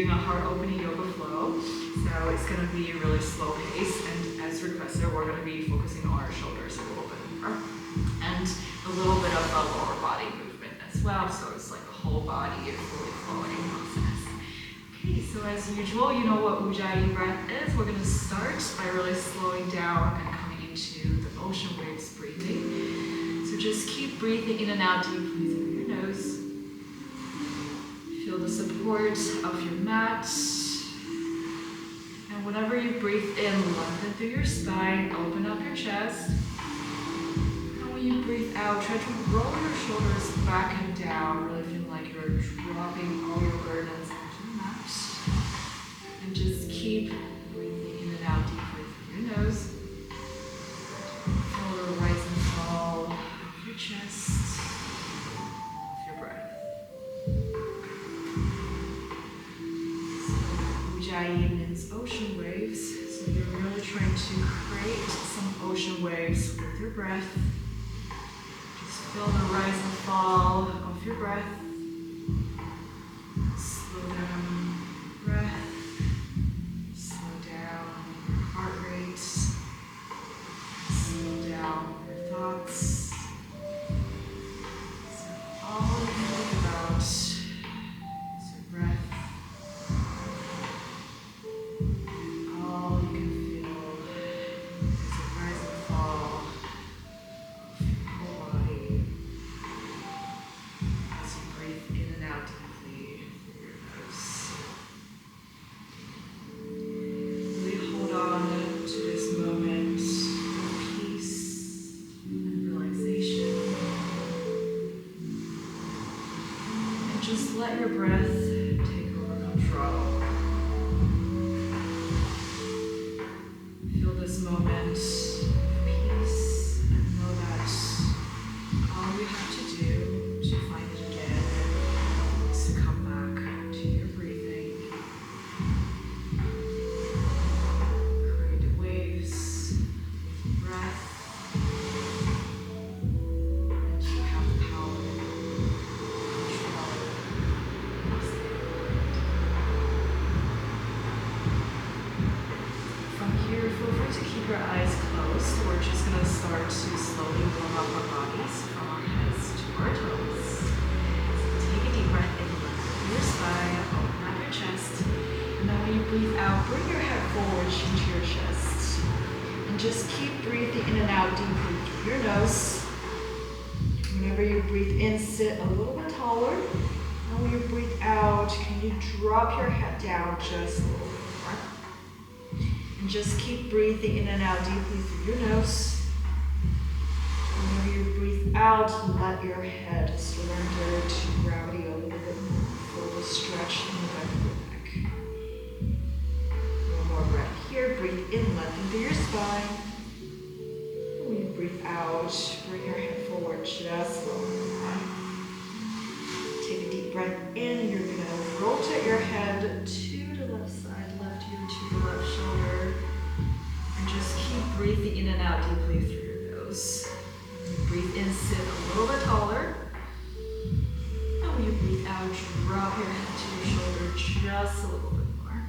doing a heart-opening yoga flow, so it's going to be a really slow pace, and as requested, we're going to be focusing on our shoulders a little bit more, and a little bit of a lower body movement as well, so it's like a whole body fully flowing process. Okay, so as usual, you know what Ujjayi breath is. We're going to start by really slowing down and coming into the ocean waves breathing. So just keep breathing in and out deeply through your nose. Feel the support of your mat. And whenever you breathe in, lengthen through your spine, open up your chest. And when you breathe out, try to roll your shoulders back and down, really feeling like you're dropping all your burdens onto the mat. And just keep breathing in and out deeply through your nose. Feel the rise and fall of your chest. Ujjayi means ocean waves, so you're really trying to create some ocean waves with your breath. Just feel the rise and fall of your breath. Slow down your breath. Slow down your heart rate. Slow down your thoughts. So all you can think about is your breath. Just let your breath take over control. Feel this moment of peace and know that all you have to do to find it again is to come back to your breathing. Create waves with your breath. Your eyes closed. We're just going to start to slowly warm up our bodies from our heads to our toes. So take a deep breath in, lengthen your spine, open up your chest. And then when you breathe out, bring your head forward into your chest. And just keep breathing in and out deeply through your nose. Whenever you breathe in, sit a little bit taller. And when you breathe out, can you drop your head down just a little bit more? And just keep breathing in and out deeply through your nose. Whenever you breathe out, let your head surrender to gravity a little bit more. Feel the stretch in the back of your neck. One more breath here. Breathe in, lengthen through your spine. And when you breathe out, bring your head forward just a little bit more. Take a deep breath in, and you're going to rotate your head to the left side, left ear to the left shoulder. And just keep breathing in and out deeply through your nose. When you breathe in, sit a little bit taller. And when you breathe out, drop your head to your shoulder just a little bit more.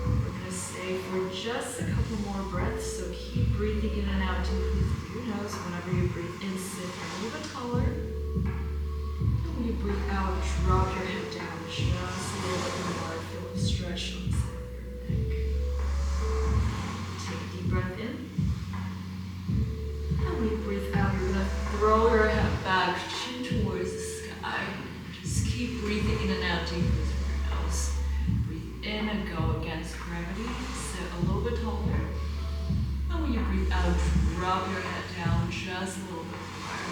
We're going to stay for just a couple more breaths, so keep breathing in and out deeply through your nose. Whenever you breathe in, sit a little bit taller. And when you breathe out, drop your head down just a little bit more. Feel the stretch on the side of your neck. Take a deep breath in. And when you breathe out, you're going to throw your head back towards the sky. Just keep breathing in and out deeply through your nose. Breathe in and go against gravity. Sit a little bit taller. And when you breathe out, drop your head down just a little bit more.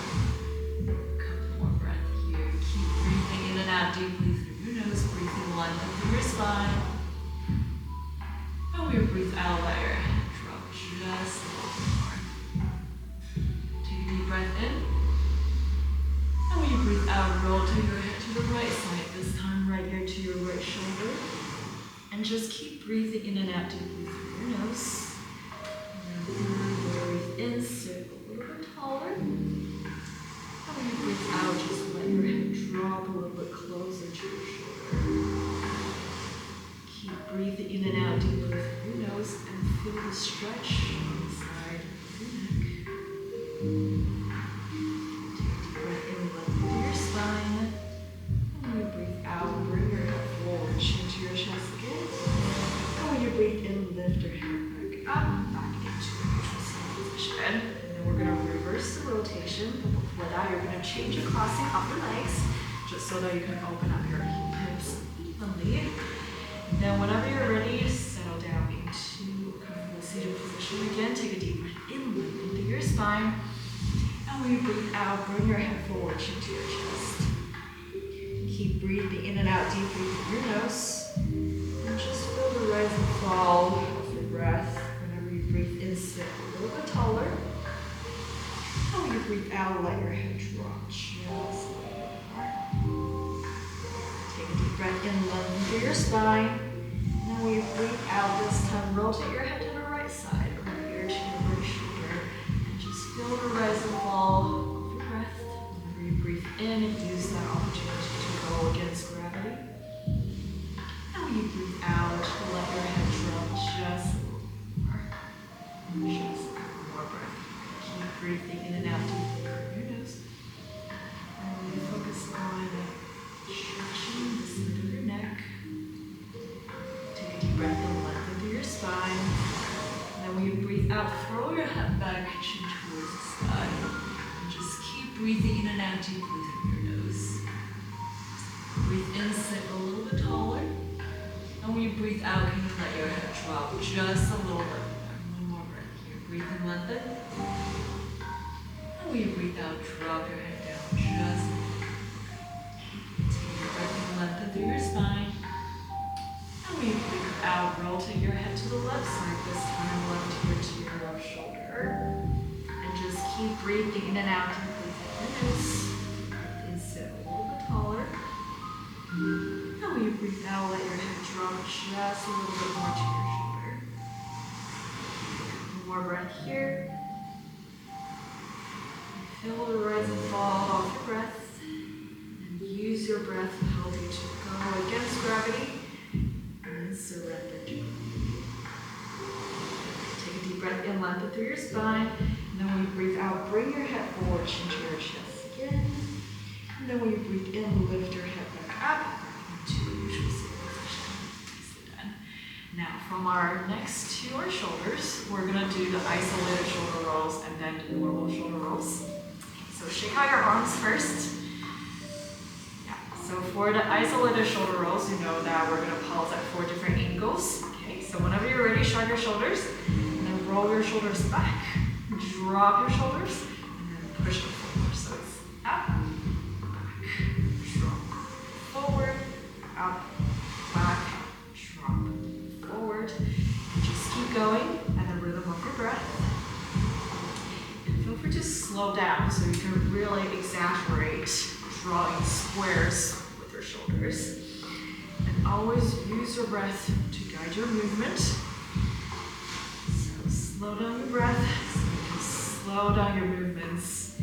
A couple more breaths here. Keep breathing in and out deeply through your nose. Breathing lengthen through your spine. And when you breathe out, let your head drop just a little bit more. Take a deep breath in. And when you breathe out, rotate your head to the right side. This time, right ear to your right shoulder. And just keep breathing in and out deeply through your nose. And breathe in, sit a little bit taller. And when you breathe out, just let your head drop a little bit closer to your shoulder. For that, you're going to change your crossing of your legs, just so that you can open up your hips evenly. Then whenever you're ready, settle down into comfortable seated position again. Take a deep breath in, lengthen through your spine. And when you breathe out, bring your head forward into your chest. Keep breathing in and out deeply through your nose. And just feel the rise and fall of your breath. Whenever you breathe in, sit a little bit taller. And when you breathe out, let your head drop just a little more. Take a deep breath in, lengthen through your spine. And then when you breathe out, this time rotate your head to the right side, from here to your right shoulder. And just feel the rise and fall of your breath. Whenever you breathe in, use that opportunity to go against gravity. And when you breathe out, let your head drop just a little more. Just a couple more breaths. Keep breathing in and out deeply through your nose. And when you focus on stretching the side of your neck, take a deep breath in, lengthen through your spine. And then when you breathe out, throw your head back, chin towards the sky. And just keep breathing in and out deeply through your nose. Breathe in, sit a little bit taller. And when you breathe out, can you let your head drop just a little bit? One more breath here. Breathe in, lengthen. And when you breathe out, drop your head down just a little bit. Take a breath in, lengthen through your spine. And when you breathe out, rotate your head to the left side. This time, left ear to your left shoulder. And just keep breathing in and out deeply through your nose. Breathe in, sit a little bit taller. And when you breathe out, let your head drop just a little bit more to your shoulder. One more breath here. Feel the rise and fall of your breath. And use your breath to help you to go against gravity. And then surrender to it. Take a deep breath in, lengthen through your spine. And then when you breathe out, bring your head forward, chin to your chest again. And then when you breathe in, lift your head back up into neutral sitting position. Nicely done. Now, from our necks to our shoulders, we're going to do the isolated shoulder rolls and then the normal shoulder rolls. So shake out your arms first. Yeah. So for the isolated shoulder rolls, you know that we're going to pause at 4 different angles. Okay. So whenever you're ready, shrug your shoulders, and then roll your shoulders back. Drop your shoulders, and then push them forward. So it's up, back, drop, forward, up, back, drop, forward. And just keep going at the rhythm of your breath. And feel free to slow down so you can really exaggerate drawing squares with your shoulders. And always use your breath to guide your movement. So slow down your breath. Slow down your movements,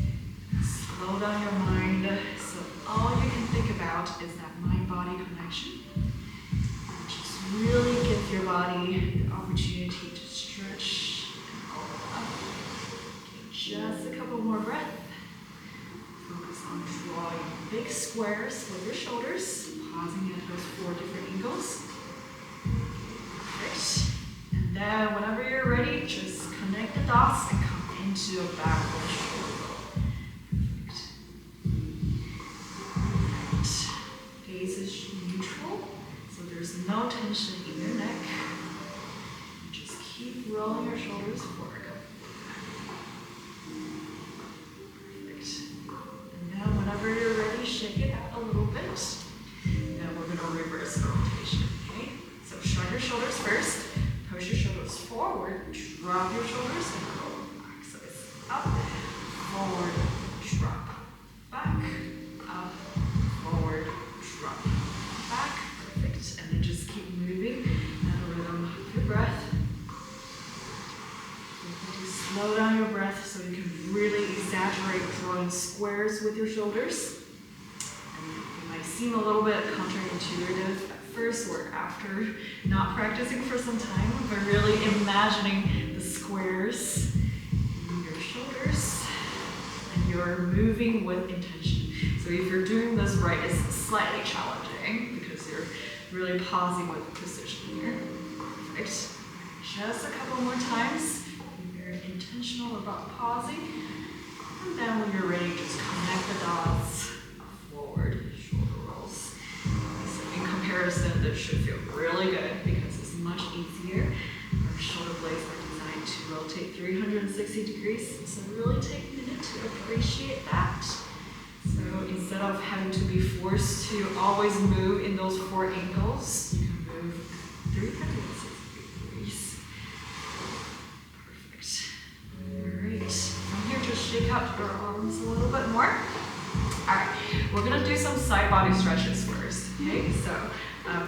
slow down your mind, so all you can think about is that mind-body connection. And just really give your body the opportunity to stretch and open up. Okay, just a couple more breaths. Focus on drawing big squares with your shoulders, pausing at those 4 different angles. Perfect. And then whenever you're ready, just connect the dots and come into a backward shoulder roll. Perfect. Right. Gaze is neutral, so there's no tension in your neck. Just keep rolling your shoulders forward. Perfect. And now whenever you're ready, shake it out a little bit. Now we're going to reverse the rotation. Okay? So shrug your shoulders first. Push your shoulders forward. Drop your shoulders and roll. Up, forward, drop, back, up, forward, drop, back. Perfect. And then just keep moving at the rhythm of your breath. Slow down your breath so you can really exaggerate drawing squares with your shoulders. And it might seem a little bit counterintuitive at first or after not practicing for some time, but really imagining the squares shoulders, and you're moving with intention. So if you're doing this right, it's slightly challenging because you're really pausing with precision here. Perfect. Just a couple more times. Be very intentional about pausing. And then when you're ready, just connect the dots, forward shoulder rolls. So in comparison, this should feel really good because it's much easier. Our shoulder blades are designed to rotate 360 degrees, so really take a minute to appreciate that. So instead of having to be forced to always move in those 4 angles, you can move 360 degrees. Perfect. Alright, from here just shake out your arms a little bit more. Alright, we're gonna do some side body stretches first. Okay, so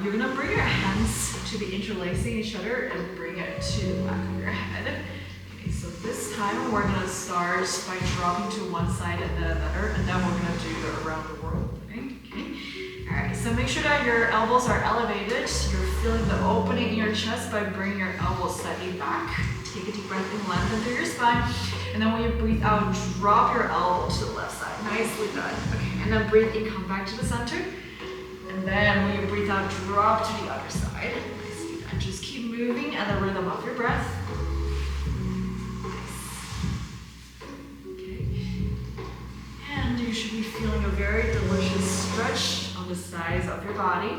you're gonna bring your hands to be interlacing each other and bring it to the back of your head. Okay, so this time we're gonna start by dropping to one side and then another, and then we're gonna do the around the world thing. Okay. Alright, so make sure that your elbows are elevated. You're feeling the opening in your chest by bringing your elbows slightly back. Take a deep breath in, lengthen through your spine. And then when you breathe out, drop your elbow to the left side. Nicely done. Okay, and then breathe in, come back to the center. And then when you breathe out, drop to the other side. Nicely done. Just keep moving at the rhythm of your breath. And you should be feeling a very delicious stretch on the sides of your body.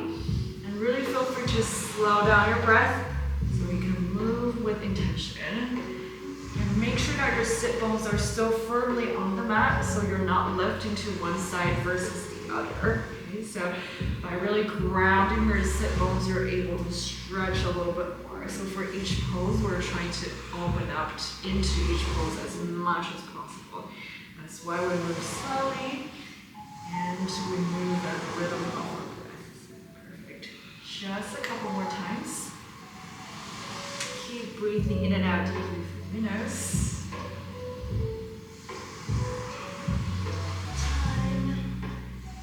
And really feel free to slow down your breath so you can move with intention. And make sure that your sit bones are still firmly on the mat so you're not lifting to one side versus the other. Okay, so by really grounding your sit bones, you're able to stretch a little bit more. So for each pose, we're trying to open up into each pose as much as possible. That's why we move slowly and we move at the rhythm of our breath. Perfect. Just a couple more times. Keep breathing in and out deeply through your nose. Time.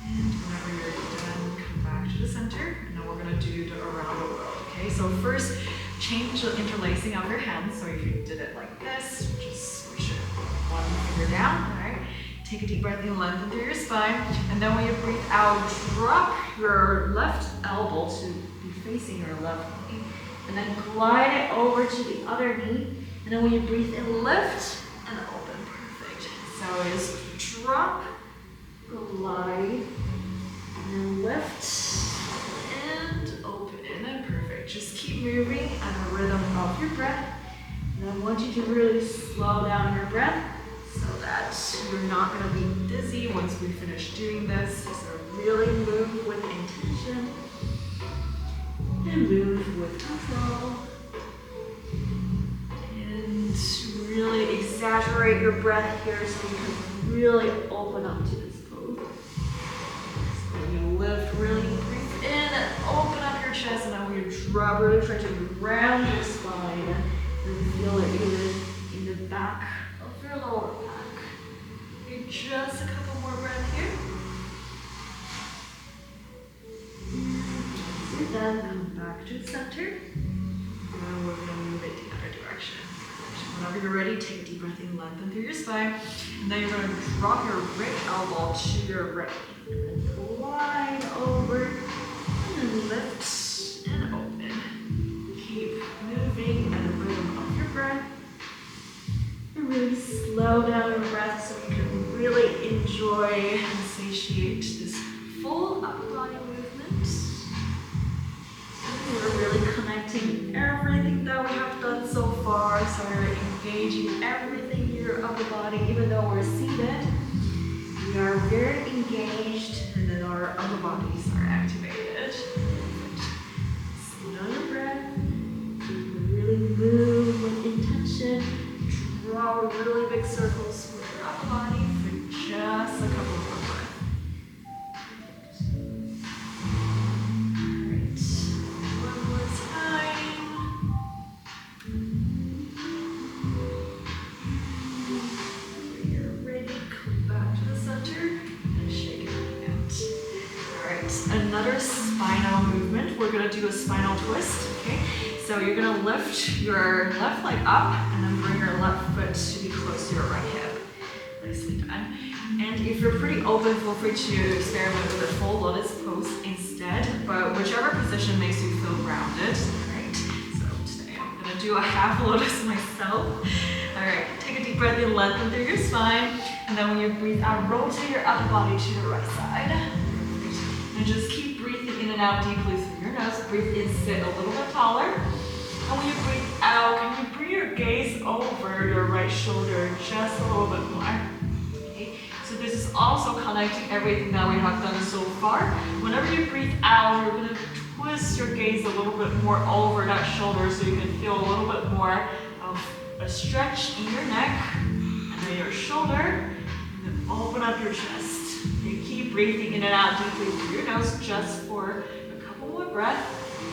And whenever you're done, come back to the center. And then we're going to do the around the world. Okay, so first, change the interlacing of your hands. So if you did it like this, just switch it one finger down. All right. Take a deep breath in, lengthen through your spine. And then when you breathe out, drop your left elbow to be facing your left knee. And then glide it over to the other knee. And then when you breathe in, lift and open. Perfect. So it's drop, glide, and then lift and open. And perfect. Just keep moving at the rhythm of your breath. And I want you to really slow down your breath so that you're not going to be dizzy once we finish doing this. So really move with intention. And move with control. And really exaggerate your breath here so you can really open up to this pose. So when you lift, really breathe in and open up your chest. And then when you drop, really try to round your spine and feel it in the back of your lower back. Okay, just a couple more breaths here. Then come back to the center. And we're going to move it the other direction. Whenever you're ready, take a deep breath in, lengthen through your spine. And then you're going to drop your right elbow to your right. And then glide over. And then lift and open. Keep moving at the rhythm of your breath. And really slow down your breath so you can really enjoy and satiate this full upper body movement. We're really connecting everything that we have done so far. So we're engaging everything here of the body, even though we're seated. We are very engaged, and then our upper bodies are activated. Slow down your breath. Really move with intention. Draw really big circles with your upper body for just a couple of more breaths. Another spinal movement. We're going to do a spinal twist. Okay, so you're going to lift your left leg up and then bring your left foot to be close to your right hip. Nicely done. And if you're pretty open, feel free to experiment with a full lotus pose instead, but whichever position makes you feel grounded. All right, so today I'm going to do a half lotus myself. All right, take a deep breath in, lengthen through your spine. And then when you breathe out, rotate your upper body to the right side. And just keep breathing in and out deeply through your nose. Breathe in, sit a little bit taller. And when you breathe out, can you bring your gaze over your right shoulder just a little bit more? Okay. So this is also connecting everything that we have done so far. Whenever you breathe out, you're going to twist your gaze a little bit more over that shoulder so you can feel a little bit more of a stretch in your neck and then your shoulder, and then open up your chest. You keep breathing in and out deeply through your nose just for a couple more breaths.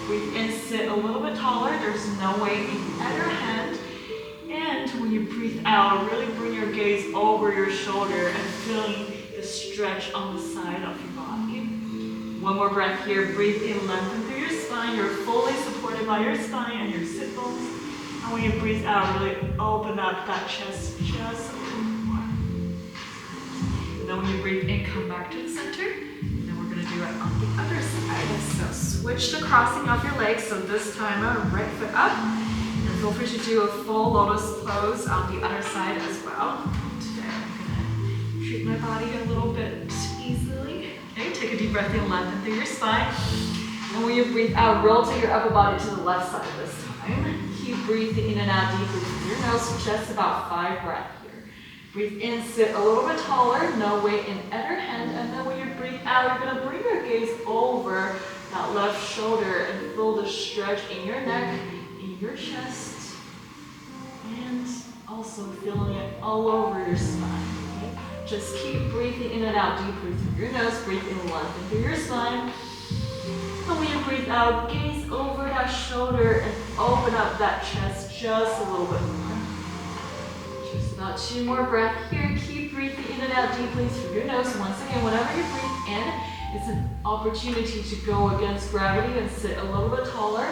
Breathe in, sit a little bit taller. There's no weight in either hand. And when you breathe out, really bring your gaze over your shoulder and feeling the stretch on the side of your body. One more breath here. Breathe in, lengthen through your spine. You're fully supported by your spine and your sit bones. And when you breathe out, really open up that chest just a little more. And then when you breathe in, come back to the center. And then we're going to do it on the other side. So switch the crossing of your legs. So this time, right foot up. And feel free to do a full lotus pose on the other side as well. Today I'm going to treat my body a little bit easily. Okay, take a deep breath in, lengthen through your spine. And when you breathe out, rotate your upper body to the left side this time. Keep breathing in and out deeply through your nose, just about 5 breaths here. Breathe in, sit a little bit taller, no weight in either hand. And then when you breathe out, you're going to bring your gaze over that left shoulder and feel the stretch in your neck, in your chest, and also feeling it all over your spine. Okay? Just keep breathing in and out deeply through your nose. Breathe in, lengthen through your spine. And when you breathe out, gaze over that shoulder and open up that chest just a little bit more. Just about 2 more breaths here. Keep breathing in and out deeply through your nose. Once again, whenever you breathe in, it's an opportunity to go against gravity and sit a little bit taller.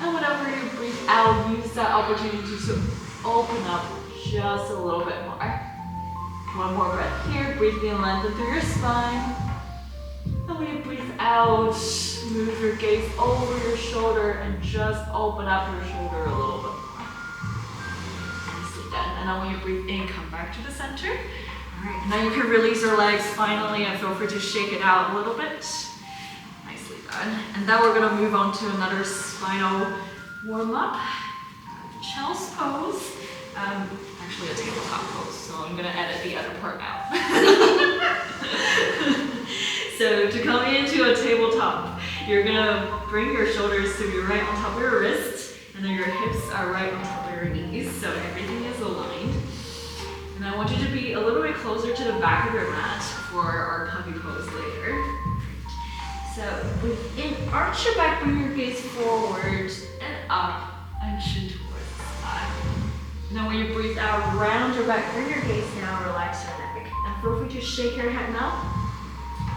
And whenever you breathe out, use that opportunity to open up just a little bit more. One more breath here. Breathe in, lengthen through your spine. And when you breathe out, move your gaze over your shoulder and just open up your shoulder a little bit more. Nicely done. And then when you breathe in, come back to the center. All right, now you can release your legs finally and feel free to shake it out a little bit. Nicely done. And then we're gonna move on to another spinal warm-up. Child's pose. Actually a tabletop pose, so I'm gonna edit the other part out. So to come into a tabletop, you're gonna bring your shoulders to be right on top of your wrist, and then your hips are right on top of your knees, so everything is aligned. And I want you to be a little bit closer to the back of your mat for our puppy pose later. So within, arch your back, bring your gaze forward and up, and chin towards the sky. Now when you breathe out, round your back, bring your gaze down, relax your neck. And feel free to shake your head now.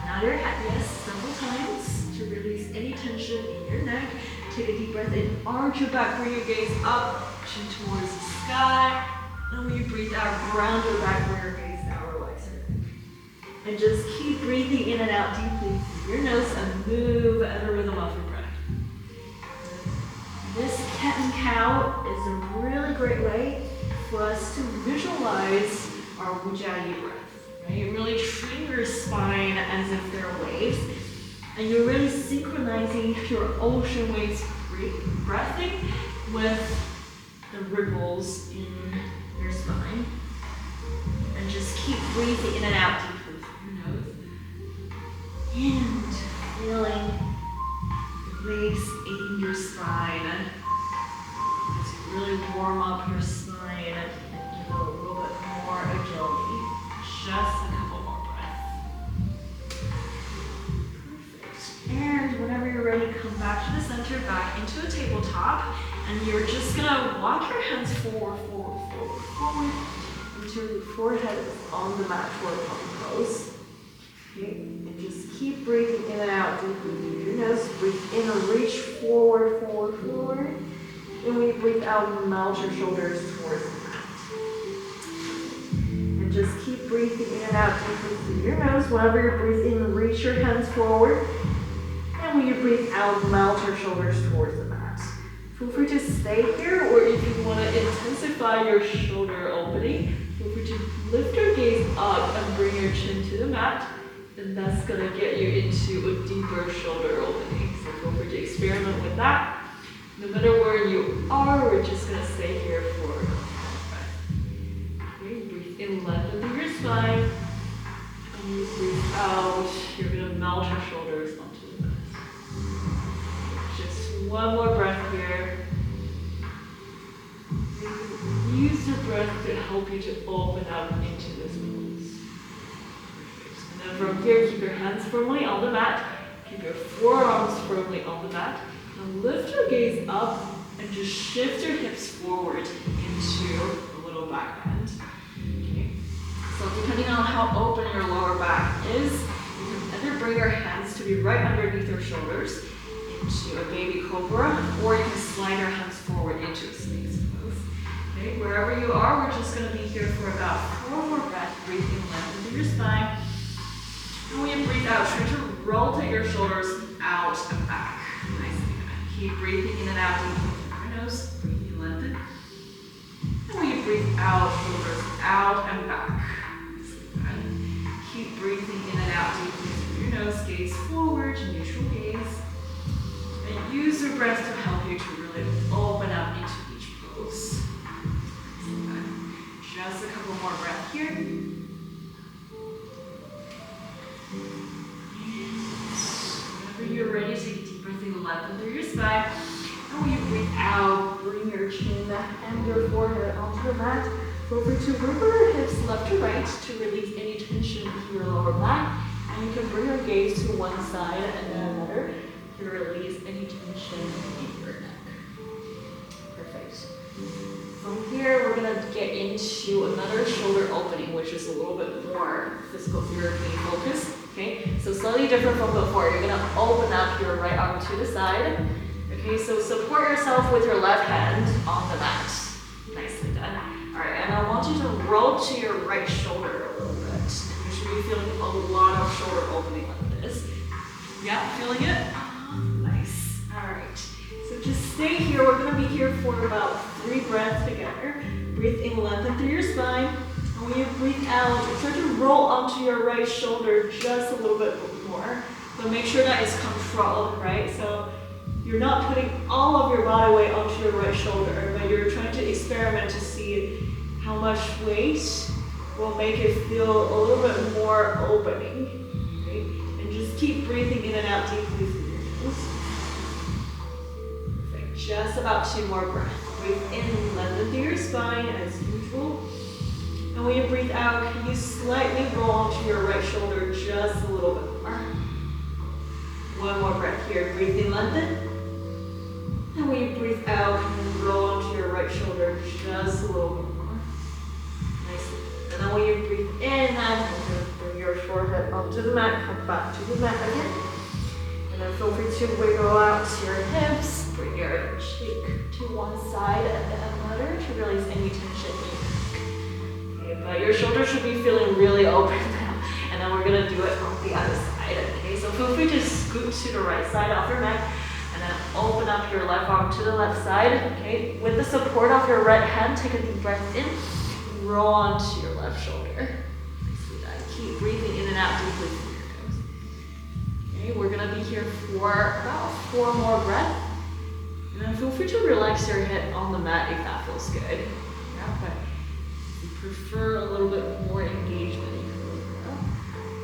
Nod your head, yes, several times to release any tension in your neck. Take a deep breath in, arch your back, bring your gaze up, chin towards the sky. And when you breathe out, round your back, bring your gaze down, relax your neck. And just keep breathing in and out deeply through your nose and move at the rhythm of your breath. This cat and cow is a really great way for us to visualize our Ujjayi breath. Right? You really train your spine as if they're waves, and you're really synchronizing your ocean waves breathing with the ripples in your spine. And just keep breathing in and out deeply through your nose. And feeling the waves in your spine as you really warm up your spine and give it a little bit more agility. Just a couple more breaths. Perfect. And whenever you're ready, come back to the center, back into a tabletop. And you're just gonna walk your hands forward, until your forehead is on the mat for a puppy pose. Okay, and just keep breathing in and out deeply through your nose. Breathe in and reach forward. And when you breathe out, melt your shoulders towards the mat. And just keep breathing in and out deeply through your nose. Whenever you breathe in, reach your hands forward. And when you breathe out, melt your shoulders towards the mat. Feel free to stay here, or if you want to intensify your shoulder opening, feel free to lift your gaze up and bring your chin to the mat. And that's gonna get you into a deeper shoulder opening. So feel free to experiment with that. No matter where you are, we're just gonna stay here for a breath. Okay, breathe in, lengthen through your spine. And you breathe out, you're gonna melt your shoulders onto the mat. Just one more breath here. Use your breath to help you to open up into this pose. Perfect. And then from here, keep your hands firmly on the mat. Keep your forearms firmly on the mat. Now lift your gaze up and just shift your hips forward into a little back bend. Okay. So depending on how open your lower back is, you can either bring your hands to be right underneath your shoulders into a baby cobra, or you can slide your hands forward into a snake's pose. Okay, wherever you are, we're just going to be here for about 4 more breaths. Breathing, lengthen through your spine. And when you breathe out, try to rotate your shoulders out and back. Nicely done. Keep breathing in and out deeply through your nose. Breathing, lengthen. And when you breathe out, shoulders out and back. Nicely done. Keep breathing in and out deeply through your nose. Gaze forward, neutral gaze. And use your breath to help you to really open up into each pose. Just a couple more breaths here. Whenever you're ready, take a deep breath in, lengthen through your spine. And when you breathe out, bring your chin and your forehead onto the mat. Feel free to wiggle your hips left to right to release any tension in your lower back. And you can bring your gaze to one side and then another to release any tension in your neck. Perfect. From here, we're gonna get into another shoulder opening, which is a little bit more physical therapy focused. Okay, so slightly different from before. You're gonna open up your right arm to the side. Okay, so support yourself with your left hand on the mat. Nicely done. All right, and I want you to roll to your right shoulder a little bit. And you should be feeling a lot of shoulder opening like this. Yeah, feeling it? Nice. All right. So just stay here. We're going to be here for about 3 breaths together. Breathe in, lengthen through your spine. And when you breathe out, try to roll onto your right shoulder just a little bit more. But make sure that it's controlled, right? So you're not putting all of your body weight onto your right shoulder, but you're trying to experiment to see how much weight will make it feel a little bit more opening. Right? And just keep breathing in and out deeply through your nose. Perfect. Just about 2 more breaths. Breathe in, lengthen through your spine as usual. And when you breathe out, can you slightly roll onto your right shoulder just a little bit more. 1 more breath here. Breathe in, lengthen. And when you breathe out, can you roll onto your right shoulder just a little bit more. Nicely. And then when you breathe in, bring your forehead onto the mat, come back to the mat again. And then feel free to wiggle out your hips, bring your cheek to one side and then another to release any tension in your neck. Okay, but your shoulders should be feeling really open now. And then we're gonna do it on the other side. Okay, so feel free to scoot to the right side of your mat. And then open up your left arm to the left side, okay? With the support of your right hand, take a deep breath in, roll onto your left shoulder. Nicely done. Keep breathing in and out deeply through your nose. Okay, we're gonna be here for about 4 more breaths. And then feel free to relax your head on the mat if that feels good. Yeah, but if you prefer a little bit more engagement, you can really go.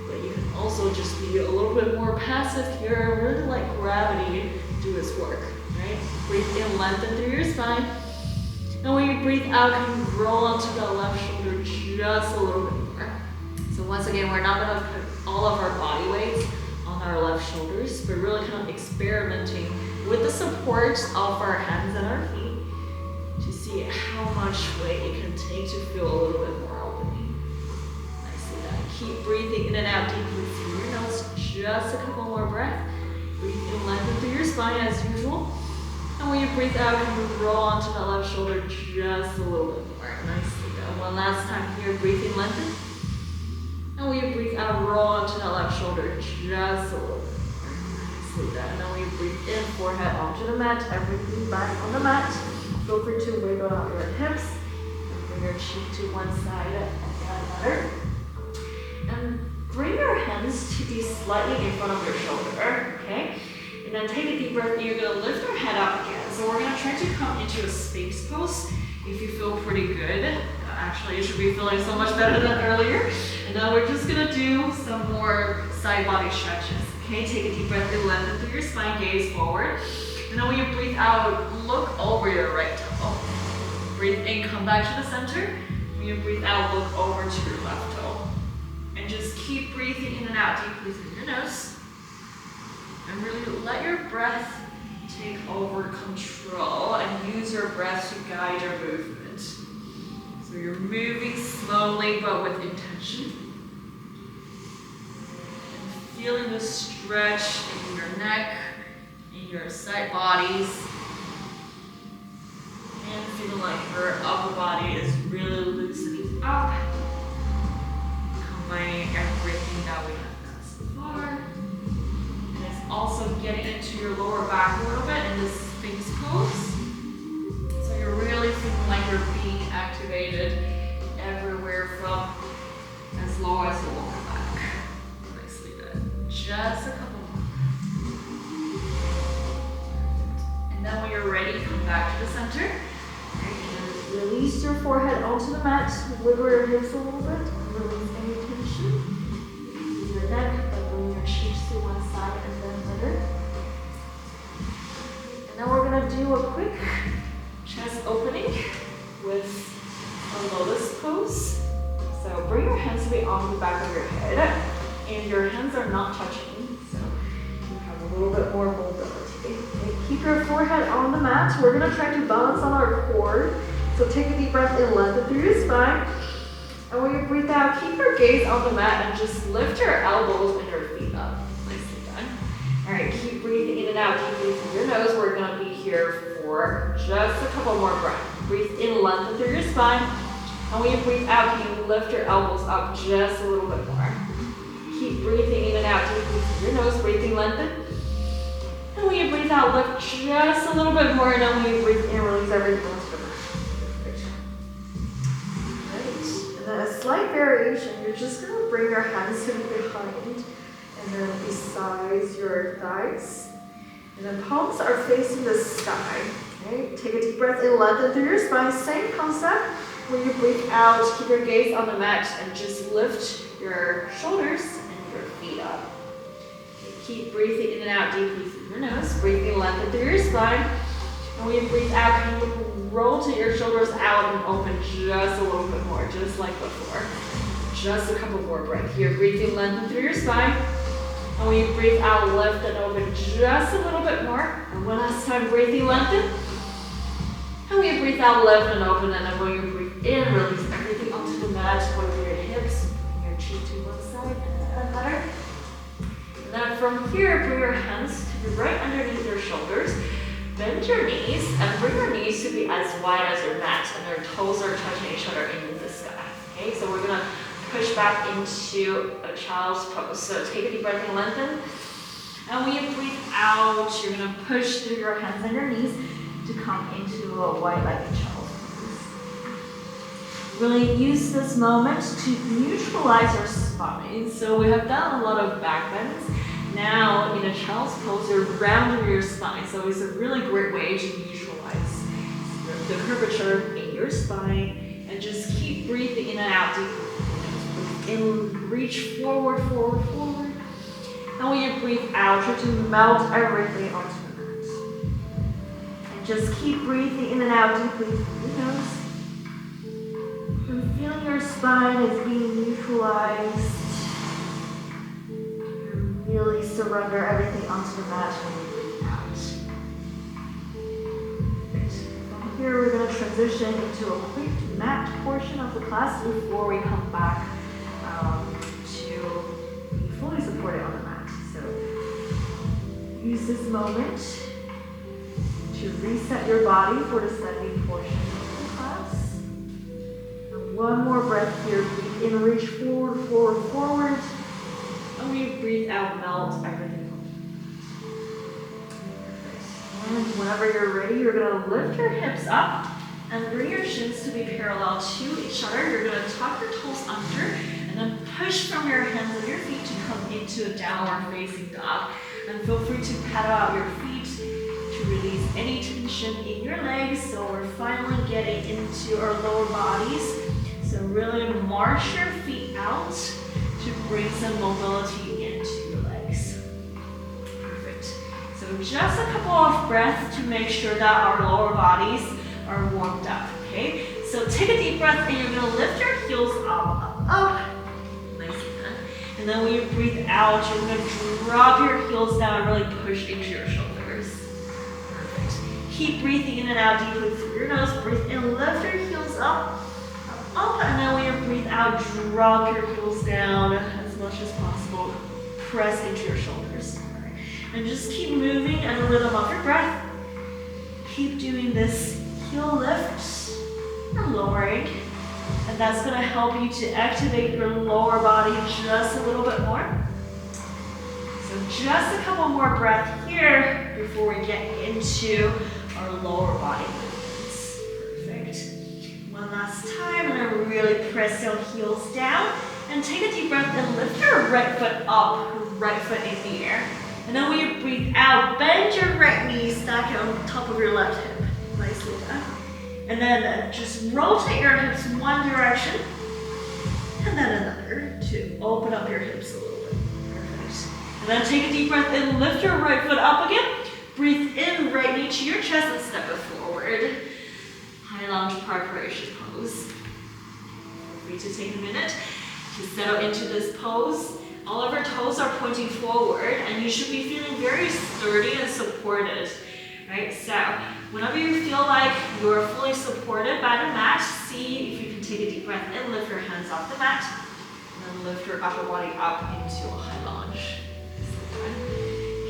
But you can also just be a little bit more passive here, really like gravity do its work, right? Breathe in, lengthen through your spine. And when you breathe out, can you roll onto the left shoulder just a little bit more. So once again, we're not gonna put all of our body weight on our left shoulders, but really kind of experimenting with the support of our hands and our feet to see how much weight it can take to feel a little bit more opening. Nicely done. Keep breathing in and out deeply through your nose. Just a couple more breaths. Breathe in, lengthen through your spine as usual. And when you breathe out, you can roll onto the left shoulder just a little bit more. Nicely done. One last time here. Breathe in, lengthen. And when you breathe out, roll onto the left shoulder just a little bit more. Nicely done. And then when you breathe in, forehead onto the mat, everything back on the mat. Feel free to wiggle out your hips. And bring your cheek to one side and better. And bring your hands to be slightly in front of your shoulder, okay? And then take a deep breath and you're gonna lift your head up again. So we're gonna try to come into a Sphinx pose. If you feel pretty good, actually you should be feeling so much better than earlier. And now we're just gonna do some more side body stretches, okay? Take a deep breath and lengthen through your spine, gaze forward. And then when you breathe out, look over your right toe. Breathe in, come back to the center. When you breathe out, look over to your left toe. And just keep breathing in and out deeply through your nose. And really let your breath take over control and use your breath to guide your movement. So you're moving slowly but with intention. And feeling the stretch in your neck, in your side bodies. And feeling like your upper body is really loosening up. Combining everything that we have done so far. And it's also getting into your lower back a little bit in this Sphinx pose. So you're really feeling like you're being activated everywhere from as low as the lower back. Nicely done. Just a couple more. And then when you're ready, come back to the center. And release your forehead onto the mat. Wiggle your hips a little bit. Release any tension. Use your neck, but bring your cheeks to one side and then later. And then we're gonna do a quick chest opening with a lotus pose. So bring your hands to be on the back of your head, and your hands are not touching, so you have a little bit more mobility. Okay, keep your forehead on the mat. We're gonna try to balance on our core. So take a deep breath in, lengthen through your spine. And when you breathe out, keep your gaze on the mat and just lift your elbows and your feet up. Nicely done. All right, keep breathing in and out deeply through your nose. We're gonna be here for just a couple more breaths. Breathe in, lengthen through your spine. And when you breathe out, can you lift your elbows up just a little bit more. Keep breathing in and out deeply through your nose, breathing, lengthen. And when you breathe out, lift just a little bit more. And then when you breathe in, release everything onto the mat. And then a slight variation, you're just gonna bring your hands to behind and then beside your thighs. And then palms are facing the sky. Okay, take a deep breath in, lengthen through your spine. Same concept. When you breathe out, keep your gaze on the mat and just lift your shoulders and your feet up. Okay, keep breathing in and out deeply through your nose. Breathing, lengthen through your spine. And when you breathe out, can you roll to your shoulders out and open just a little bit more, just like before. Just a couple more breaths. Here, breathing, lengthen through your spine. And when you breathe out, lift and open just a little bit more. And one last time, breathing, lengthen. And when you breathe out, lift and open. And then when you breathe in, release everything onto the mat. Wiggle your hips, bring your cheek to one side and another. And then from here, bring your hands to be right underneath your shoulders. Bend your knees and bring your knees to be as wide as your mat, and your toes are touching each other in the sky. Okay, so we're gonna push back into a child's pose. So take a deep breath and lengthen. And when you breathe out, you're gonna push through your hands and your knees to come into a wide-legged child's pose. Really use this moment to neutralize your spine. So we have done a lot of back bends. Now, in a child's pose, you're rounding your spine, so it's a really great way to neutralize the curvature in your spine, and just keep breathing in and out deeply. In, reach forward, forward, forward. And when you breathe out, try to melt everything onto the mat. And just keep breathing in and out deeply through your nose. And feeling your spine is being neutralized. Really surrender everything onto the mat when you breathe out. Great. From here, we're going to transition into a quick mat portion of the class before we come back to be fully supported on the mat. So use this moment to reset your body for the standing portion of the class. And one more breath here. Breathe in, reach forward, forward, forward. And when you breathe out, melt everything. And whenever you're ready, you're gonna lift your hips up And bring your shins to be parallel to each other. You're gonna tuck your toes under and then push from your hands and your feet to come into a downward facing dog. And feel free to pedal out your feet to release any tension in your legs. So we're finally getting into our lower bodies. So really march your feet out to bring some mobility into your legs. Perfect. So just a couple of breaths to make sure that our lower bodies are warmed up, okay? So take a deep breath and you're gonna lift your heels up. Nice and done. And then when you breathe out, you're gonna drop your heels down and really push into your shoulders. Perfect. Keep breathing in and out deeply through your nose. Breathe in, lift your heels up, and then when you breathe out, drop your heels down as much as possible. Press into your shoulders. All right. And just keep moving at the rhythm of your breath. Keep doing this heel lift and lowering, and that's going to help you to activate your lower body just a little bit more. So just a couple more breaths here before we get into our lower body movements. Perfect. One last time, I'm going to really press your heels down and take a deep breath and lift your right foot up, right foot in the air. And then when you breathe out, bend your right knee, stack it on top of your left hip. Nicely done. And then just rotate your hips one direction and then another to open up your hips a little bit. Perfect. And then take a deep breath in, lift your right foot up again. Breathe in, right knee to your chest and step it forward. High lunge preparation pose. Feel free to take a minute to settle into this pose. All of our toes are pointing forward and you should be feeling very sturdy and supported. Right, so whenever you feel like you're fully supported by the mat, see if you can take a deep breath in, lift your hands off the mat, and then lift your upper body up into a high lunge.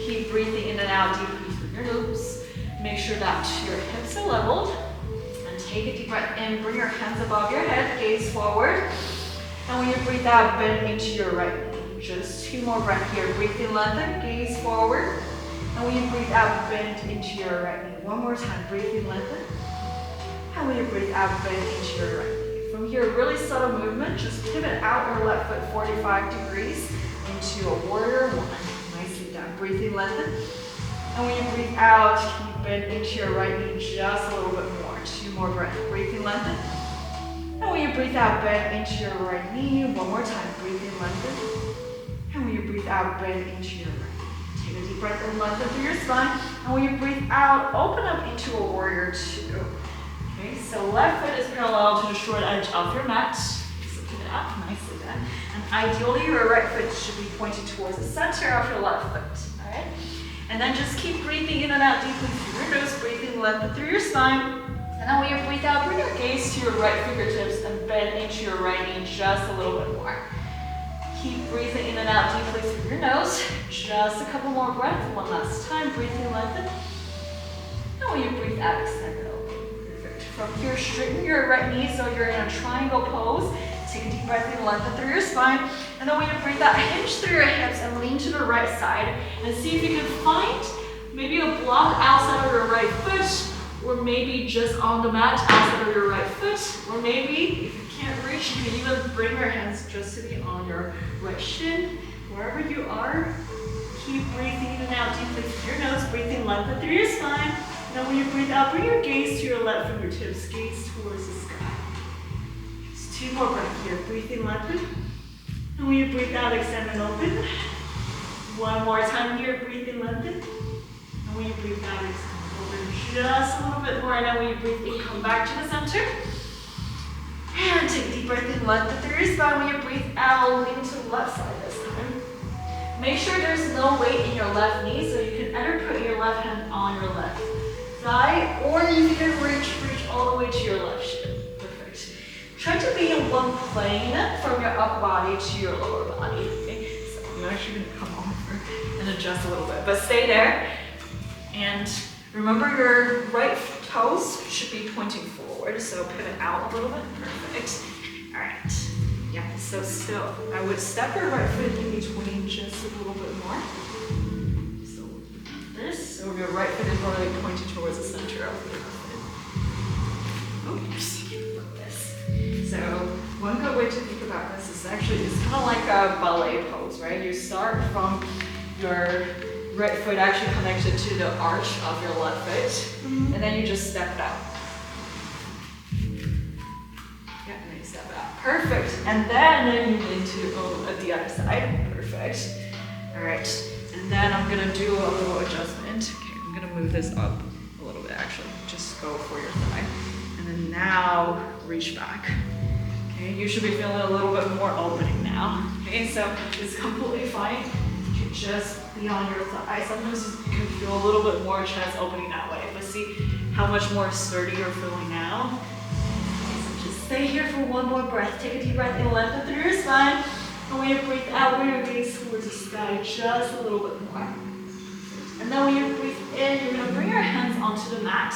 Keep breathing in and out deeply through your nose. Make sure that your hips are leveled. And take a deep breath in, bring your hands above your head, gaze forward. And when you breathe out, bend into your right knee. Just 2 more breaths here. Breathe in, lengthen, gaze forward. And when you breathe out, bend into your right knee. One more time, breathe in, lengthen. And when you breathe out, bend into your right knee. From here, really subtle movement. Just pivot out your left foot 45 degrees into a warrior 1. Nicely done. Breathe in, lengthen. And when you breathe out, you bend into your right knee just a little bit more. 2 more breaths. Breathe in, lengthen. And when you breathe out, bend into your right knee. One more time, breathe in, lengthen. And when you breathe out, bend into your right knee. Take a deep breath in, lengthen through your spine. And when you breathe out, open up into a warrior 2. Okay, so left foot is parallel to the short edge of your mat. So pick it up, nicely done. And ideally, your right foot should be pointed towards the center of your left foot. All right? And then just keep breathing in and out deeply through your nose, breathing lengthen through your spine. And then when you breathe out, bring your gaze to your right fingertips and bend into your right knee just a little bit more. Keep breathing in and out deeply through your nose. Just a couple more breaths. One last time. Breathe in, lengthen. And when you breathe out, extend it open. Perfect. From here, straighten your right knee so you're in a triangle pose. Take a deep breath in, lengthen through your spine. And then when you breathe out, hinge through your hips and lean to the right side. And see if you can find maybe a block outside of your right foot, or maybe just on the mat outside of your right foot, or maybe if you can't reach, you can even bring your hands just to be on your right shin. Wherever you are, keep breathing in and out deeply through your nose, breathing lengthen through your spine. Now when you breathe out, bring your gaze to your left fingertips, gaze towards the sky. Just 2 more breaths here, breathing lengthen. And when you breathe out, extend and open. One more time here, breathing lengthen. And when you breathe out, extend and open just a little bit more. And then when you breathe in, come back to the center. And take a deep breath in, lengthen through your spine. When you breathe out, lean to the left side this time. Make sure there's no weight in your left knee, so you can either put your left hand on your left thigh, or you can reach all the way to your left shin. Perfect. Try to be in one plane from your upper body to your lower body. Okay? So I'm actually going to come over and adjust a little bit, but stay there. And remember, your right toes should be pointing forward, so pivot out a little bit. Perfect. All right. Yeah, so still, I would step your right foot in between just a little bit more. So this, so your right foot is really pointing towards the center of your foot. start from your right foot actually connected to the arch of your left foot. And then you just step it out. Yeah, and then you step it out. Perfect. And then you lean to the other side. Perfect. All right. And then I'm gonna do a little adjustment. Okay, I'm gonna move this up a little bit actually. Just go for your thigh. And then now reach back. Okay, you should be feeling a little bit more opening now. Okay, so it's completely fine. You can just be on your thigh. Sometimes you can feel a little bit more chest opening that way. But see how much more sturdy you're feeling now. Okay, so just stay here for one more breath. Take a deep breath in, lengthen through your spine. And when you breathe out, bring your gaze towards the sky just a little bit more. And then when you breathe in, you're gonna bring your hands onto the mat.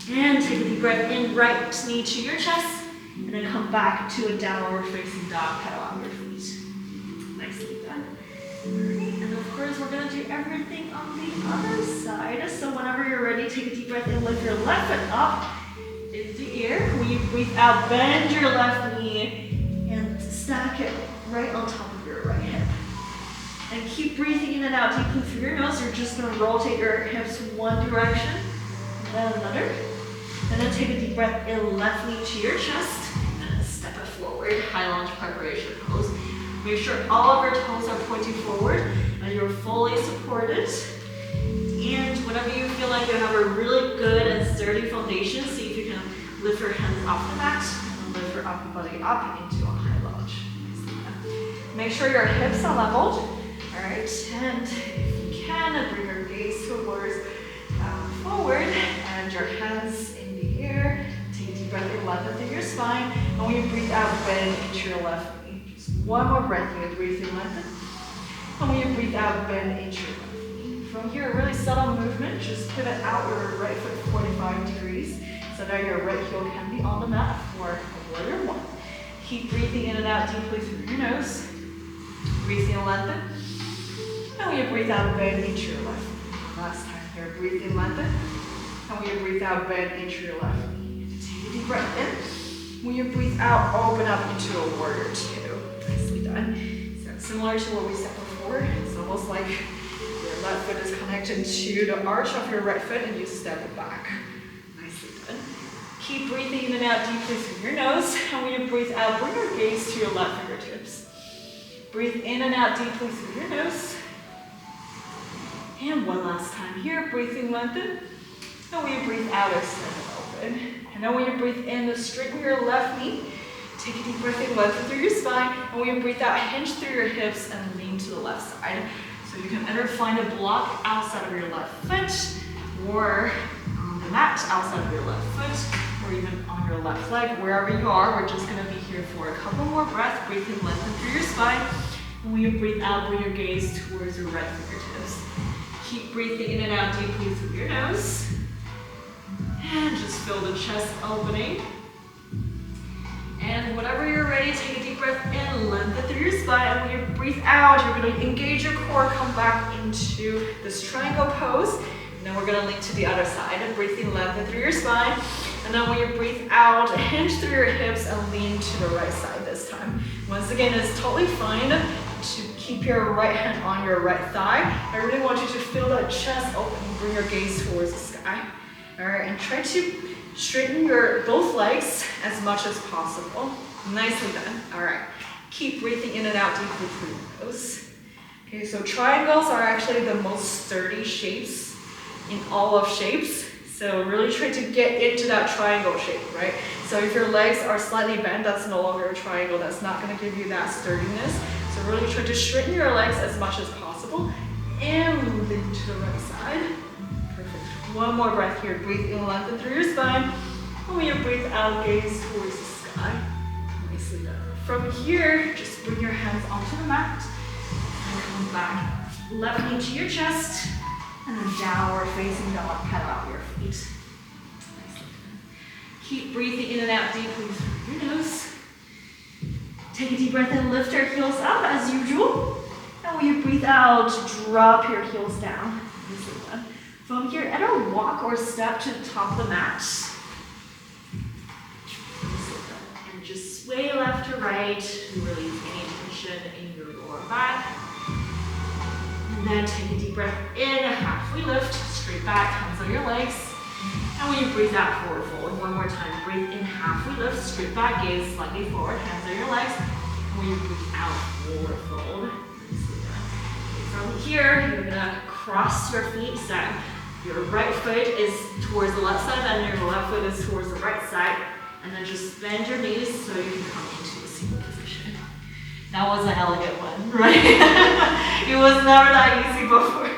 And take a deep breath in, right knee to your chest. And then come back to a downward facing dog, pedal out your feet. Nicely done. Alright, and of course we're gonna do everything on the other side. So whenever you're ready, take a deep breath in, lift your left foot up into the air. When you breathe out, bend your left knee and stack it right on top of your right hip. And keep breathing in and out deeply through your nose. You're just gonna rotate your hips one direction, and then another. And then take a deep breath in, left knee to your chest, and step it forward, high lunge preparation pose. Make sure all of your toes are pointing forward, and you're fully supported. And whenever you feel like you have a really good and sturdy foundation, see if you can lift your hands off the mat, and lift your upper body up into a high lunge. Make sure your hips are leveled. All right, and if you can, bring your gaze towards forward, and your hands in the air. Take a deep breath in, lengthen through your spine. And when you breathe out, bend into your left knee. Just one more breath, you breathe in, lengthen. And when you breathe out, bend into your left knee. From here, really subtle movement. Just pivot out your right foot 45 degrees so that your right heel can be on the mat for warrior one. Keep breathing in and out deeply through your nose. Breathe in, lengthen. And when you breathe out, bend into your left knee. Last time here, breathe in, lengthen. And when you breathe out, bend into your left knee. Take a deep breath in. When you breathe out, open up into a warrior two. Nicely done. So similar to what we said before, it's almost like your left foot is connected to the arch of your right foot and you step it back. Nicely done. Keep breathing in and out deeply through your nose. And when you breathe out, bring your gaze to your left fingertips. Breathe in and out deeply through your nose. And one last time here, breathe in, lengthen. And when you breathe out, extend and open. And then when you breathe in, straighten your left knee. Take a deep breath in, lengthen through your spine. And when you breathe out, hinge through your hips and lean to the left side. So you can either find a block outside of your left foot, or on the mat outside of your left foot, or even on your left leg. Wherever you are, we're just gonna be here for a couple more breaths. Breathe in, lengthen through your spine. And when you breathe out, bring your gaze towards your right fingertips. Keep breathing in and out deeply through your nose. And just feel the chest opening. And whenever you're ready, take a deep breath in, lengthen through your spine. And when you breathe out, you're gonna engage your core, come back into this triangle pose. And then we're gonna link to the other side. And breathe in, lengthen through your spine. And then when you breathe out, hinge through your hips and lean to the right side this time. Once again, it's totally fine to keep your right hand on your right thigh. I really want you to feel that chest open. Bring your gaze towards the sky. All right, and try to straighten your both legs as much as possible. Nicely done. All right, keep breathing in and out deeply through your nose. Okay, so triangles are actually the most sturdy shapes in all of shapes. So really try to get into that triangle shape, right? So if your legs are slightly bent, that's no longer a triangle. That's not gonna give you that sturdiness. So really try to straighten your legs as much as possible and move into the right side. Perfect. One more breath here. Breathe in, lengthen through your spine. And when you breathe out, gaze towards the sky. Nicely done. From here, just bring your hands onto the mat and come back. Left knee to your chest. And then downward facing dog, pedal out your feet. Nicely done. Keep breathing in and out deeply through your nose. Take a deep breath in, lift your heels up as usual. And when you breathe out, drop your heels down. Nicely done. From here, either walk or step to the top of the mat. Nicely done. And just sway left to right to release any tension in your lower back. then take a deep breath in, halfway lift, straight back, hands on your legs. And when you breathe out, forward fold. One more time, breathe in, halfway lift, straight back, gaze slightly forward, hands on your legs. And when you breathe out, forward fold. From here, you're gonna cross your feet, so your right foot is towards the left side, and your left foot is towards the right side. And then just bend your knees so you can come into a seated position. That was an elegant one, right? It was never that easy before.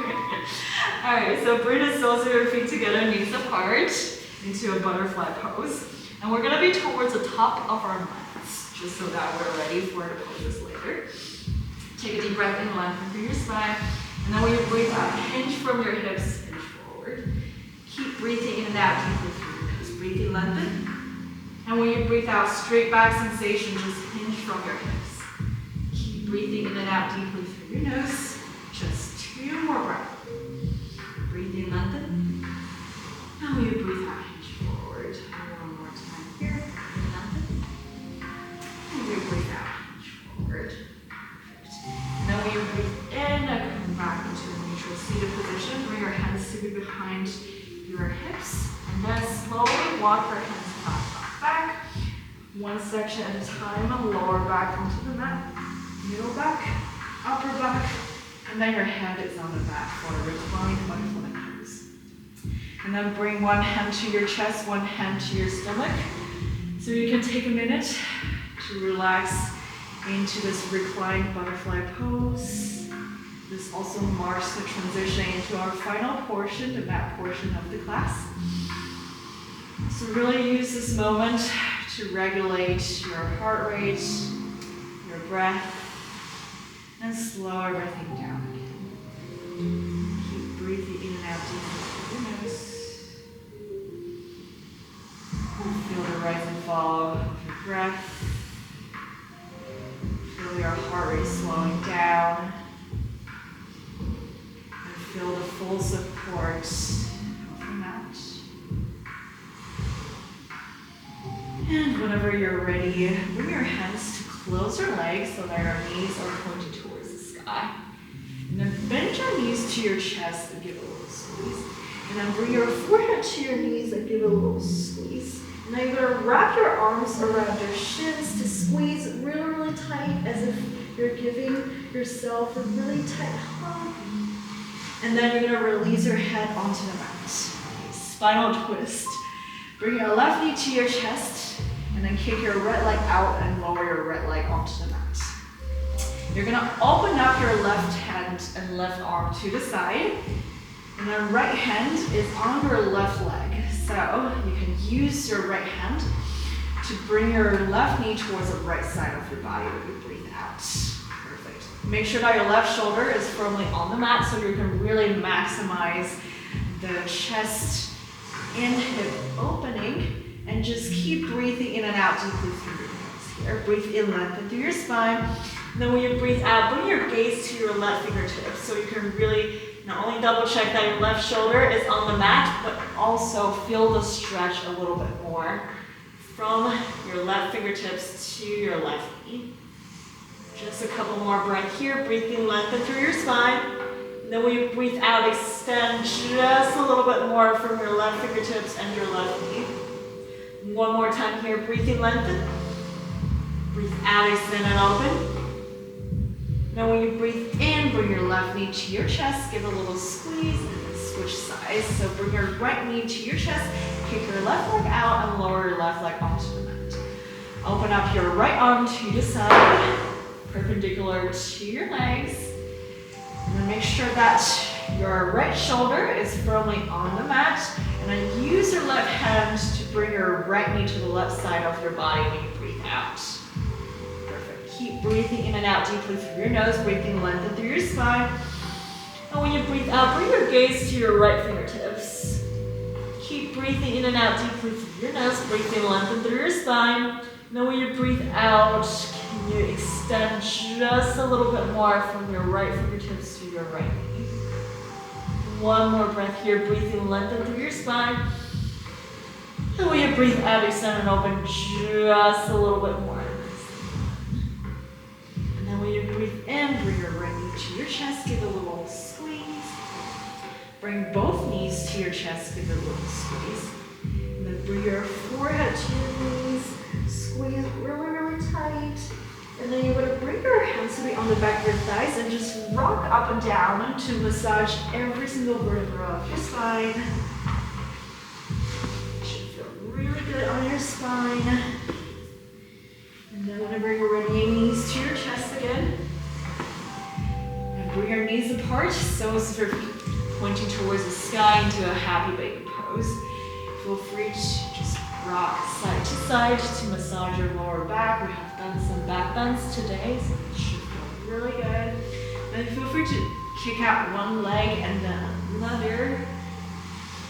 All right, so bring the soles of your feet together, knees apart, into a butterfly pose. And we're gonna be towards the top of our mats, just so that we're ready for the poses later. Take a deep breath in, lengthen through your spine. And then when you breathe out, hinge from your hips, hinge forward. Keep breathing in and out deeply through your nose. Breathe in, lengthen. And when you breathe out, straight back sensation, just hinge from your hips. Keep breathing in and out deeply through your nose. Just 2 more breaths. Breathe in, lengthen. And when you breathe out, hinge forward. One more time here. Breathe in, lengthen. And when you breathe out, hinge forward. Perfect. And then when you breathe in, come back into a neutral seated position. Bring your hands to be behind your hips. And then slowly walk your hands back. One section at a time, lower back onto the mat, middle back, upper back, and then your hand is on the mat for a reclined butterfly pose. And then bring one hand to your chest, one hand to your stomach. So you can take a minute to relax into this reclined butterfly pose. This also marks the transition into our final portion, the mat portion of the class. So really use this moment to regulate your heart rate, your breath, and slow everything down again. Keep breathing in and out deeply through your nose. Feel the rise and fall of your breath. Feel your heart rate slowing down. And feel the full support of the mat. And whenever you're ready, bring your hands to close your legs so that your knees are pointed towards the sky. And then bend your knees to your chest and give it a little squeeze. And then bring your forehead to your knees and give it a little squeeze. And then you're gonna wrap your arms around your shins to squeeze really, really tight, as if you're giving yourself a really tight hug. And then you're gonna release your head onto the mat. Okay, spinal twist. Bring your left knee to your chest, and then kick your right leg out and lower your right leg onto the mat. You're gonna open up your left hand and left arm to the side, and then right hand is on your left leg. So you can use your right hand to bring your left knee towards the right side of your body when you breathe out. Perfect. Make sure that your left shoulder is firmly on the mat so you can really maximize the chest and hip opening, and just keep breathing in and out deeply through your nose here. Breathe in, lengthen through your spine. And then when you breathe out, bring your gaze to your left fingertips so you can really not only double check that your left shoulder is on the mat, but also feel the stretch a little bit more from your left fingertips to your left knee. Just a couple more breaths here. Breathe in, lengthen through your spine. And then when you breathe out, extend just a little bit more from your left fingertips and your left knee. One more time here, breathe in, lengthen. Breathe out, extend and open. Now when you breathe in, bring your left knee to your chest, give a little squeeze, and then switch sides. So bring your right knee to your chest, kick your left leg out, and lower your left leg onto the mat. Open up your right arm to the side, perpendicular to your legs. And then make sure that your right shoulder is firmly on the mat. And then use your left hand to bring your right knee to the left side of your body when you breathe out. Perfect. Keep breathing in and out deeply through your nose, breathing lengthen through your spine. And when you breathe out, bring your gaze to your right fingertips. Keep breathing in and out deeply through your nose, breathing lengthen through your spine. And then when you breathe out, can you extend just a little bit more from your right fingertips to your right knee. One more breath here, breathing lengthen through your spine. And when you breathe out, extend and open just a little bit more. And then when you breathe in, bring your right knee to your chest, give a little squeeze. Bring both knees to your chest, give a little squeeze. And then bring your forehead to your knees, squeeze really, really tight. And then you're going to bring your hands to be on the back of your thighs and just rock up and down to massage every single vertebra of your spine. You should feel really good on your spine. And then whenever you're ready, knees to your chest again. And bring your knees apart, so as if you're pointing towards the sky into a happy baby pose. Feel free to just rock side to side to massage your lower back. We have done some back bends today, so it should feel really good. And feel free to kick out one leg and then another.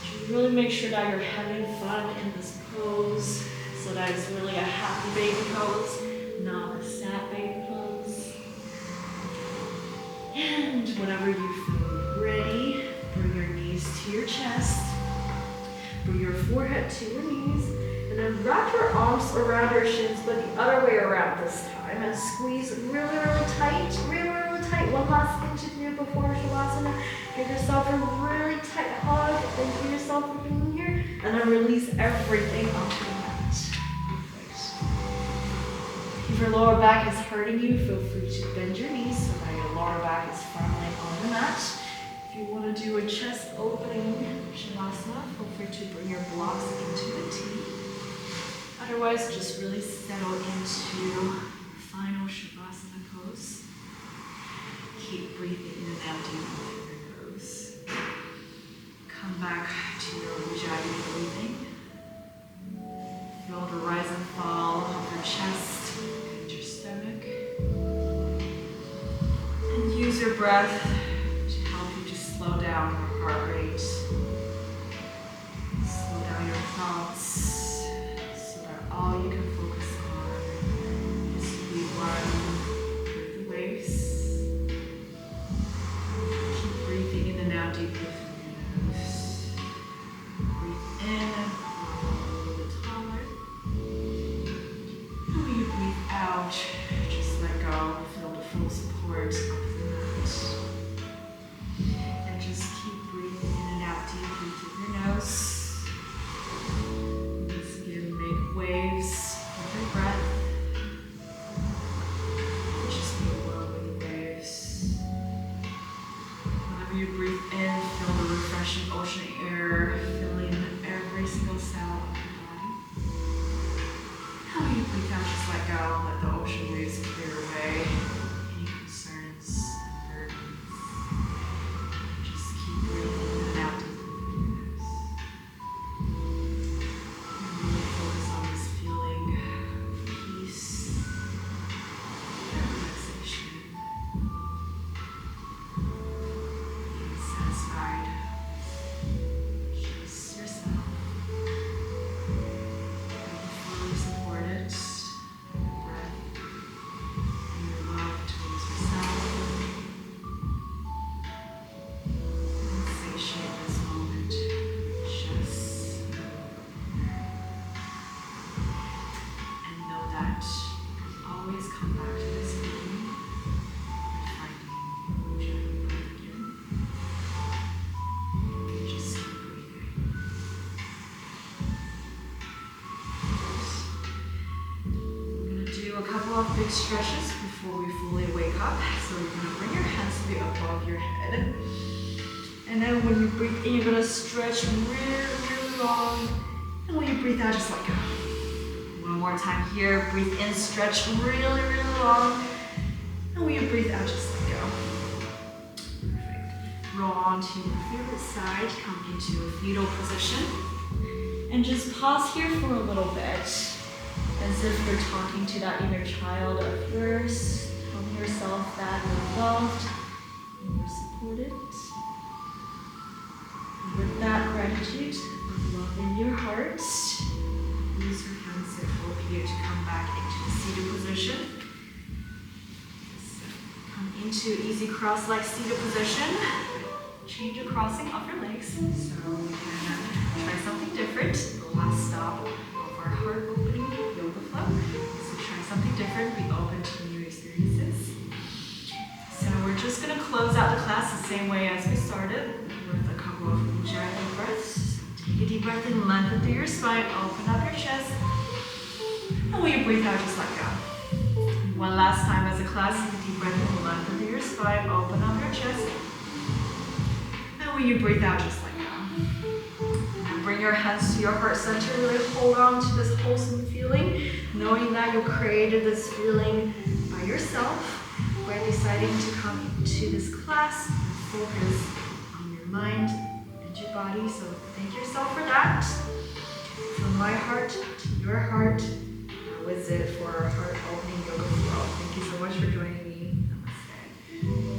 To really make sure that you're having fun in this pose, so that it's really a happy baby pose, not a sad baby pose. And whenever you feel ready, bring your knees to your chest. Bring your forehead to your knees. And then wrap your arms around your shins, but the other way around this time. And squeeze really, really tight. Really, really tight. One last thing to do before Shavasana. Give yourself a really tight hug. Thank you yourself for being here. And then release everything onto the mat. Perfect. If your lower back is hurting you, feel free to bend your knees so that your lower back is firmly on the mat. If you want to do a chest opening Shavasana, feel free to bring your blocks into the T. Otherwise, just really settle into final Shavasana pose. Keep breathing in and out deep through your nose. Come back to your Ujjayi breathing. Feel the rise and fall of your chest and your stomach. And use your breath to help you to slow down your heart rate. Slow down your thoughts. All you can focus on is to be one with the waves. Keep breathing in and out deeply through your nose. Breathe in, grow a little bit taller. And when you breathe out, just let go. Feel the full support of the mat. And just keep breathing in and out deeply through your nose. Waves with your breath. Just be one with the waves. Whenever you breathe in, feel the refreshing ocean air filling every single cell of your body. How you breathe out, just let go and let the ocean waves clear away any concerns and burdens. Just keep breathing in and out deeply. Big stretches before we fully wake up. So you're going to bring your hands to be above your head. And then when you breathe in, you're going to stretch really, really long. And when you breathe out, just let go. One more time here. Breathe in, stretch really, really long. And when you breathe out, just let go. Perfect. Roll onto your favorite side. Come into a fetal position. And just pause here for a little bit. As if you're talking to that inner child of yours, telling yourself that you're loved and you're supported. And with that gratitude of love in your heart, use your hands to help you to come back into the seated position. So come into easy cross-legged seated position. Change your crossing of your legs. So we can try something different. The last stop of our heart opening yoga flow. So try something different. Be open to new experiences. So we're just gonna close out the class the same way as we started with a couple of Ujjayi deep breaths. Take a deep breath in, lengthen through your spine, open up your chest. And when you breathe out, just let go. One last time as a class, take a deep breath in, lengthen through your spine, open up your chest. And when you breathe out, just let go. And bring your hands to your heart center, really hold on to this wholesome feeling, knowing that you created this feeling by yourself by deciding to come into this class and focus on your mind and your body. So thank yourself for that. From my heart to your heart, that was it for our heart opening